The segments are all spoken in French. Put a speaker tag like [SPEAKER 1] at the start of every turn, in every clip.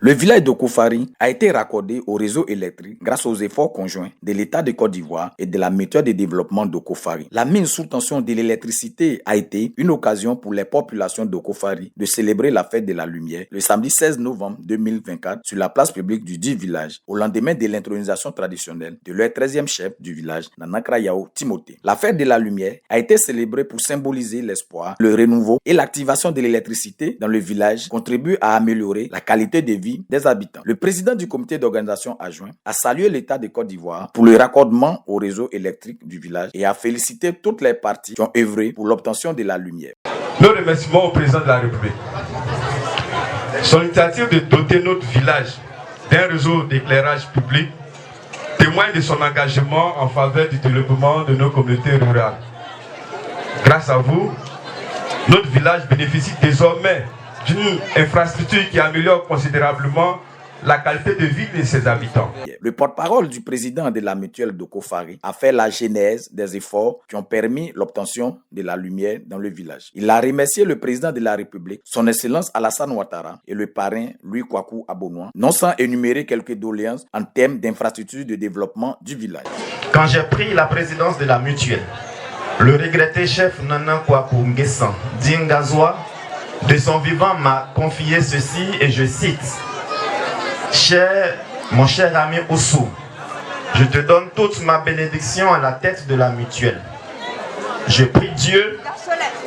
[SPEAKER 1] Le village de Kofari a été raccordé au réseau électrique grâce aux efforts conjoints de l'État de Côte d'Ivoire et de la mutuelle de développement de Kofari. La mise sous tension de l'électricité a été une occasion pour les populations de Kofari de célébrer la fête de la lumière le samedi 16 novembre 2024 sur la place publique du dit village, au lendemain de l'intronisation traditionnelle de leur 13e chef du village, Nanakra Yao Timothée. La fête de la lumière a été célébrée pour symboliser l'espoir, le renouveau et l'activation de l'électricité dans le village contribue à améliorer la qualité de vie des habitants. Le président du comité d'organisation adjoint a salué l'État de Côte d'Ivoire pour le raccordement au réseau électrique du village et a félicité toutes les parties qui ont œuvré pour l'obtention de la lumière.
[SPEAKER 2] Nos remerciements au président de la République. Son initiative de doter notre village d'un réseau d'éclairage public témoigne de son engagement en faveur du développement de nos communautés rurales. Grâce à vous, notre village bénéficie désormais d'une infrastructure qui améliore considérablement la qualité de vie de ses habitants.
[SPEAKER 1] Le porte-parole du président de la mutuelle de Kofari a fait la genèse des efforts qui ont permis l'obtention de la lumière dans le village. Il a remercié le président de la République, son Excellence Alassane Ouattara et le parrain Louis Kwaku Abonois, non sans énumérer quelques doléances en termes d'infrastructures de développement du village.
[SPEAKER 3] Quand j'ai pris la présidence de la mutuelle, le regretté chef Nana Kwaku Nguessan Dingazoua, de son vivant, m'a confié ceci et je cite: mon cher ami Oussou, je te donne toute ma bénédiction à la tête de la mutuelle. Je prie Dieu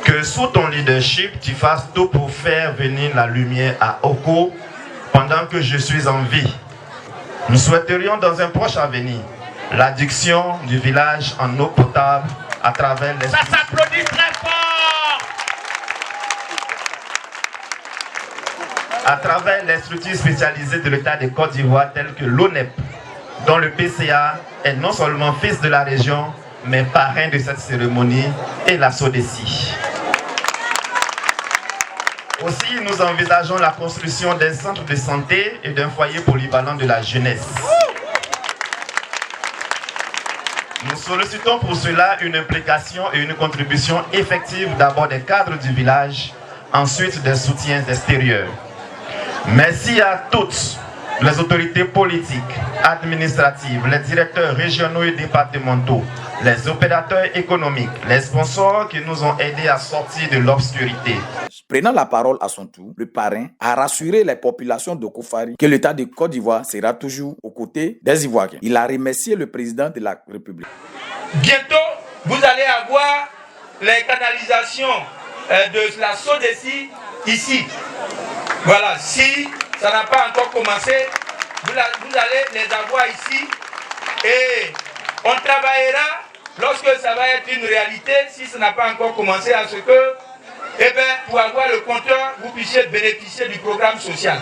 [SPEAKER 3] que sous ton leadership, tu fasses tout pour faire venir la lumière à Oko pendant que je suis en vie. Nous souhaiterions dans un proche avenir l'adduction du village en eau potable à travers les...
[SPEAKER 4] Ça s'applaudit très fort!
[SPEAKER 3] À travers les structures spécialisées de l'État de Côte d'Ivoire telles que l'ONEP, dont le PCA est non seulement fils de la région, mais parrain de cette cérémonie, et la SODECI. Aussi, nous envisageons la construction d'un centre de santé et d'un foyer polyvalent de la jeunesse. Nous sollicitons pour cela une implication et une contribution effective d'abord des cadres du village, ensuite des soutiens extérieurs. Merci à toutes les autorités politiques, administratives, les directeurs régionaux et départementaux, les opérateurs économiques, les sponsors qui nous ont aidés à sortir de l'obscurité.
[SPEAKER 1] Prenant la parole à son tour, le parrain a rassuré les populations de Kofari que l'État de Côte d'Ivoire sera toujours aux côtés des Ivoiriens. Il a remercié le président de la République.
[SPEAKER 4] Bientôt, vous allez avoir les canalisations de la SODECI ici. Voilà, si ça n'a pas encore commencé, vous allez les avoir ici et on travaillera lorsque ça va être une réalité, si ça n'a pas encore commencé, à ce que, pour avoir le compteur, vous puissiez bénéficier du programme social.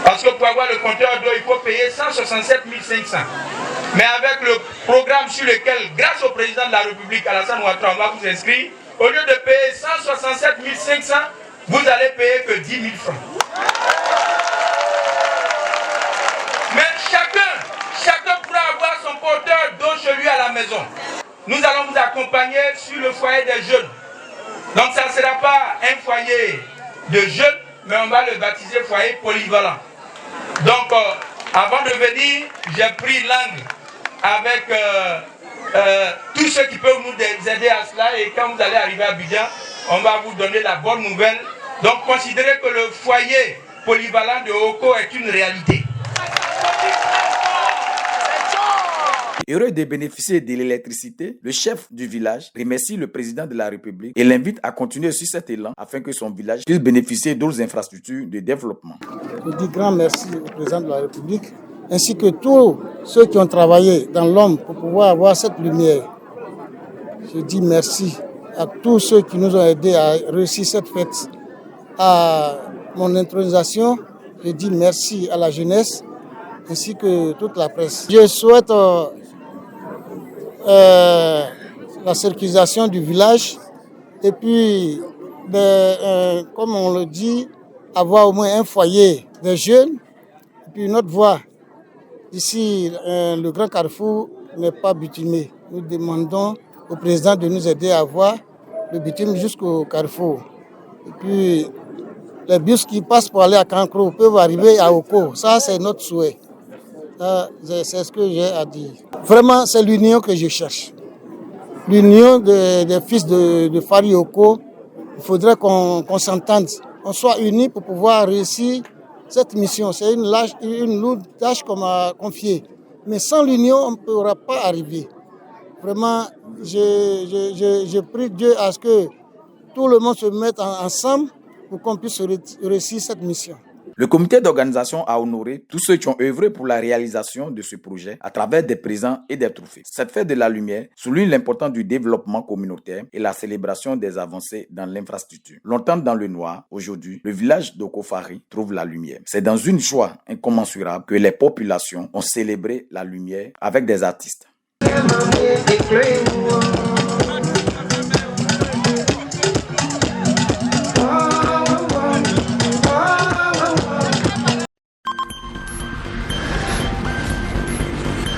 [SPEAKER 4] Parce que pour avoir le compteur d'eau, il faut payer 167 500. Mais avec le programme sur lequel, grâce au président de la République, Alassane Ouattara, on va vous inscrire, au lieu de payer 167 500, vous allez payer que 10 000 francs. Mais chacun pourra avoir son porteur d'eau chez lui à la maison. Nous allons vous accompagner sur le foyer des jeunes. Donc ça ne sera pas un foyer de jeunes, mais on va le baptiser foyer polyvalent. Donc avant de venir, j'ai pris l'angle avec tous ceux qui peuvent nous aider à cela. Et quand vous allez arriver à Abidjan, on va vous donner la bonne nouvelle. Donc considérez que le foyer polyvalent de Oko est une réalité.
[SPEAKER 1] Heureux de bénéficier de l'électricité, le chef du village remercie le président de la République et l'invite à continuer sur cet élan afin que son village puisse bénéficier d'autres infrastructures de développement.
[SPEAKER 5] Je dis grand merci au président de la République ainsi que tous ceux qui ont travaillé dans l'ombre pour pouvoir avoir cette lumière. Je dis merci à tous ceux qui nous ont aidés à réussir cette fête. À mon intronisation, je dis merci à la jeunesse ainsi que toute la presse. Je souhaite la circulation du village et puis, comme on le dit, avoir au moins un foyer des jeunes et puis une autre voie. Ici, le grand carrefour n'est pas bitumé. Nous demandons au président de nous aider à avoir le bitume jusqu'au carrefour. Et puis, les bus qui passent pour aller à Cancro peuvent arriver à Oko. Ça, c'est notre souhait. C'est ce que j'ai à dire. Vraiment, c'est l'union que je cherche. L'union des fils de Fari Oko. Il faudrait qu'on s'entende, qu'on soit unis pour pouvoir réussir cette mission. C'est une lourde tâche qu'on m'a confiée. Mais sans l'union, on ne pourra pas arriver. Vraiment, je prie Dieu à ce que tout le monde se mette ensemble pour qu'on puisse réussir cette mission.
[SPEAKER 1] Le comité d'organisation a honoré tous ceux qui ont œuvré pour la réalisation de ce projet à travers des présents et des trophées. Cette fête de la lumière souligne l'importance du développement communautaire et la célébration des avancées dans l'infrastructure. Longtemps dans le noir, aujourd'hui, le village d'Okofari trouve la lumière. C'est dans une joie incommensurable que les populations ont célébré la lumière avec des artistes.